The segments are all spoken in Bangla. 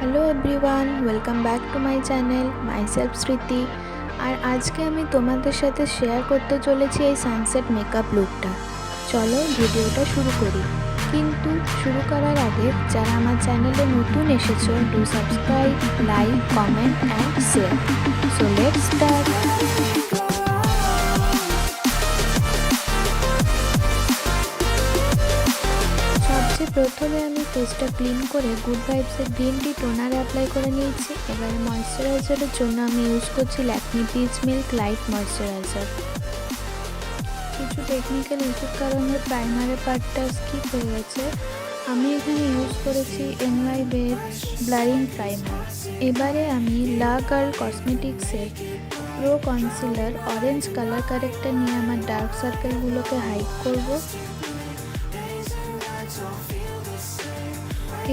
Hello everyone, welcome back to my channel myself স্মৃতি। আর আজকে আমি তোমাদের সাথে শেয়ার করতে চলেছি এই সানসেট মেকআপ লুকটা। চলো ভিডিওটা শুরু করি। কিন্তু শুরু করার আগে যারা আমার চ্যানেলে নতুন এসেছো, do subscribe, like, comment and share. So let's start. প্রথমে আমি ফেসটা ক্লিন করে গুড ভাইবসের গ্রিন টি টোনার অ্যাপ্লাই করে নিয়েছি। এবারে ময়েশ্চারাইজারের জন্য আমি ইউজ করছি Lakme peach milk light moisturiser. কিছু টেকনিক্যাল ইস্যুর কারণে প্রাইমারের পার্টটা স্কিপ হয়ে গেছে। আমি এখানে ইউজ করেছি NY Bae Blurin Primer। এবারে আমি লা গার্ল কসমেটিক্সের pro concealer orange colour corrector নিয়ে আমার ডার্ক সার্কেলগুলোকে হাইড করব।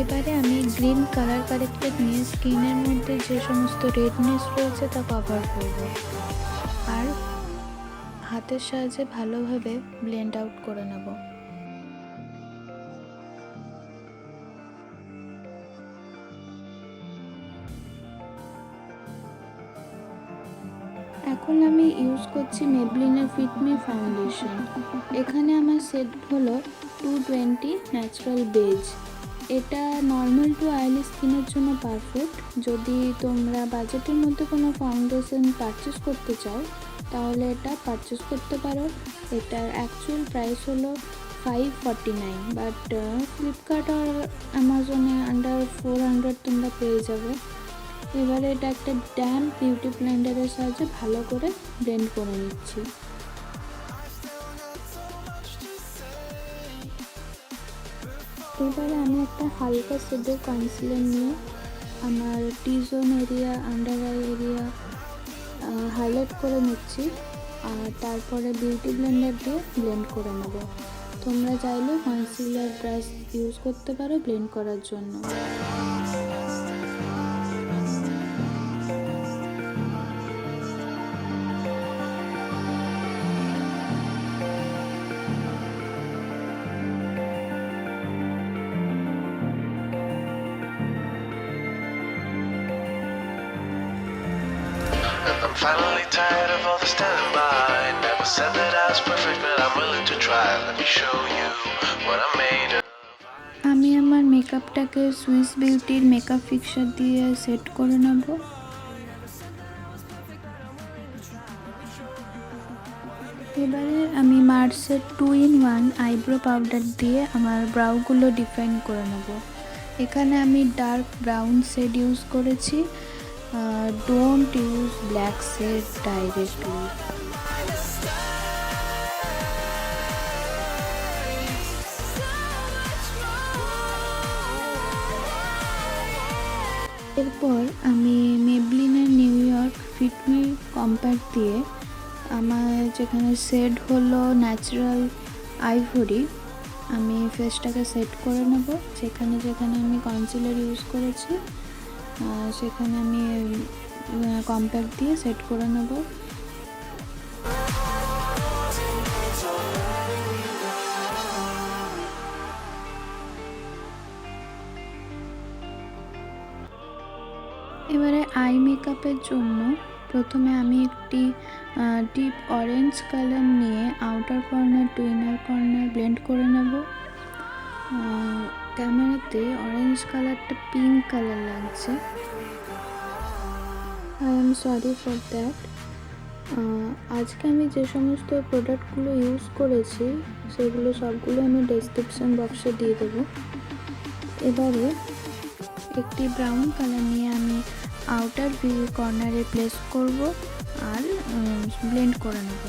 এবারে আমি গ্রিন কালার কারেক্টার নিয়ে স্কিনের মধ্যে যে সমস্ত রেডনেস রয়েছে তা কভার করব আর হাতের সাহায্যে ভালোভাবে ব্লেন্ড আউট করে নেব। এখন আমি ইউজ করছি মেবলিনের ফিট মি ফাউন্ডেশন। এখানে আমার সেট হলো 220 ন্যাচারাল বেজ। এটা নর্মাল টু অয়েলি স্কিনের জন্য পারফেক্ট। যদি তোমরা বাজেটের মধ্যে কোনো ফাউন্ডেশন পারচেস করতে চাও তাহলে এটা পারচেস করতে পারো। এটার অ্যাকচুয়াল প্রাইস হলো 549, বাট ফ্লিপকার্ট আর অ্যামাজনে আন্ডার 400 তোমরা পেয়ে যাবে। এবারে এটা একটা ড্যাম্প বিউটি ব্লেন্ডারের সাহায্যে ভালো করে ব্লেন্ড করে নিচ্ছি। এবারে আমি একটা হালকা শেডের কনসিলার নিয়ে আমার T zone area, under eye area highlight করে নিচ্ছি আর তারপরে বিউটি ব্লেন্ডার দিয়ে ব্লেন্ড করে নেব। তোমরা চাইলে কনসিলার ব্রাশ ইউজ করতে পারো ব্লেন্ড করার জন্য। I'm finally tired of all the standby. Never said that I was perfect, but I'm willing to try. Let me show you what I'm made of. আমি আমার মেকআপটাকে সুইস বিউটির মেকআপ ফিক্সার দিয়ে সেট করে নেব। এবারে আমি মার্সের 2-in-1 আইব্রো পাউডার দিয়ে আমার ব্রাউগুলো ডিফাইন করে নেব। এখানে আমি ডার্ক ব্রাউন শেড ইউজ করেছি। Don't use black shade directly. এরপর আমি মেবলিনের New York fit me compact দিয়ে আমার যেখানে শেড হলো ন্যাচারাল আইভরি, আমি ফেসটাকে সেট করে নেব। যেখানে যেখানে আমি কনসিলার ইউজ করেছি সেখানে আমি কম্প্যাক্ট দিয়ে সেট করে নেব। এবারে আই মেকআপের জন্য প্রথমে আমি একটি ডিপ অরেঞ্জ কালার নিয়ে outer corner to inner corner blend করে নেব। ক্যামেরাতে অরেঞ্জ কালারটা পিঙ্ক কালার লাগছে, I am sorry for that. আজকে আমি যে সমস্ত প্রোডাক্টগুলো ইউজ করেছি সেগুলো সবগুলো আমি ডেসক্রিপশন বক্সে দিয়ে দেবো। এবারে একটি ব্রাউন কালার নিয়ে আমি আউটার ভিউ কর্নারে প্লেস করব আর ব্লেন্ড করে নেব।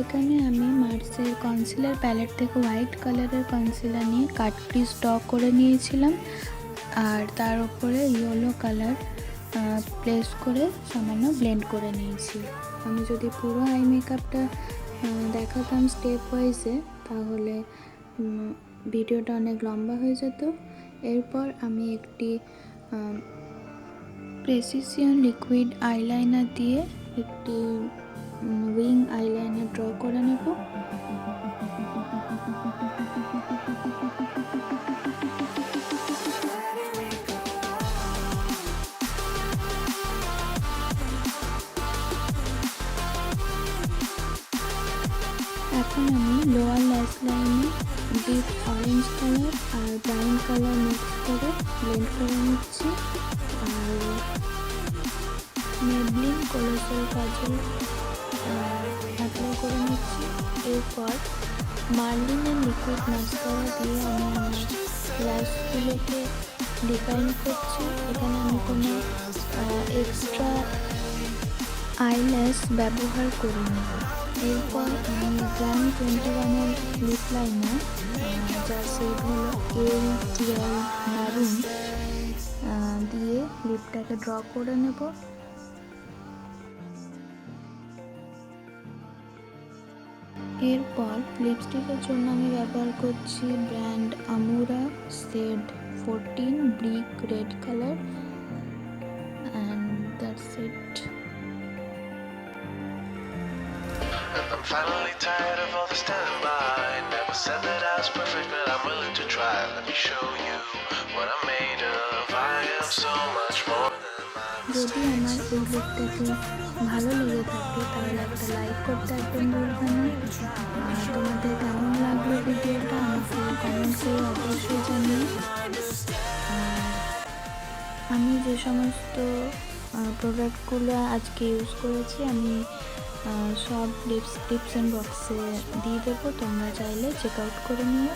এখানে আমি মার্সের কনসিলার প্যালেট থেকে হোয়াইট কালারের কনসিলার নিয়ে কাট ক্রিজ ড্র করে নিয়েছিলাম আর তার উপরে ইয়েলো কালার প্লেস করে সামান্য ব্লেন্ড করে নিয়েছি। আমি যদি পুরো আই মেকআপটা দেখাতাম স্টেপ ওয়াইজে তাহলে ভিডিওটা অনেক লম্বা হয়ে যেত। এরপর আমি একটি প্রেসিশন লিকুইড আইলাইনার দিয়ে একটি উইং আইলাইনার ড্র করে নেব। এখন আমি লোয়ার ল্যাশ লাইনে ডিপ অরেঞ্জ কালার আর ব্রাউন কালার মিক্স করে ব্লেন্ড করে নিচ্ছি। আর মেবলিন কোলোসাল কাজল অ্যাপ্লাই করে নিচ্ছি। এরপর মার্লিনের লিকুইড মাস্কারা দিয়ে আমি আমার ল্যাশগুলোকে ডিফাইন করছি। এখানে আমি কোনো এক্সট্রা আইল্যাশ ব্যবহার করিনি। এরপর আমি গ্ল্যাম 21-এর লিপ লাইনার, যার শেড হলো A12 ম্যারুন, দিয়ে লিপটাকে ড্র করে নেব। এরপর লিপস্টিকের জন্য আমি ব্যবহার করছি brand Amura shade 14 brick red colour, and that's it. I'm finally tired of all the standby. Never said that I was perfect, but I'm willing to try. Let me show you what I'm made of. I am so much more than my যদি mistakes. আমার এই লুকটাকে ভালো লেগে থাকে তাহলে একটা লাইক করতে একদম ভুলবে না। আর তোমাদের কেমন লাগলো ভিডিওটা আমাকে কমেন্ট করে অবশ্যই জানিও। আমি যে সমস্ত প্রোডাক্টগুলো আজকে ইউজ করেছি আমি সব ডিসক্রিপশন বক্সে দিয়ে দেবো, তোমরা চাইলে চেক আউট করে নিও।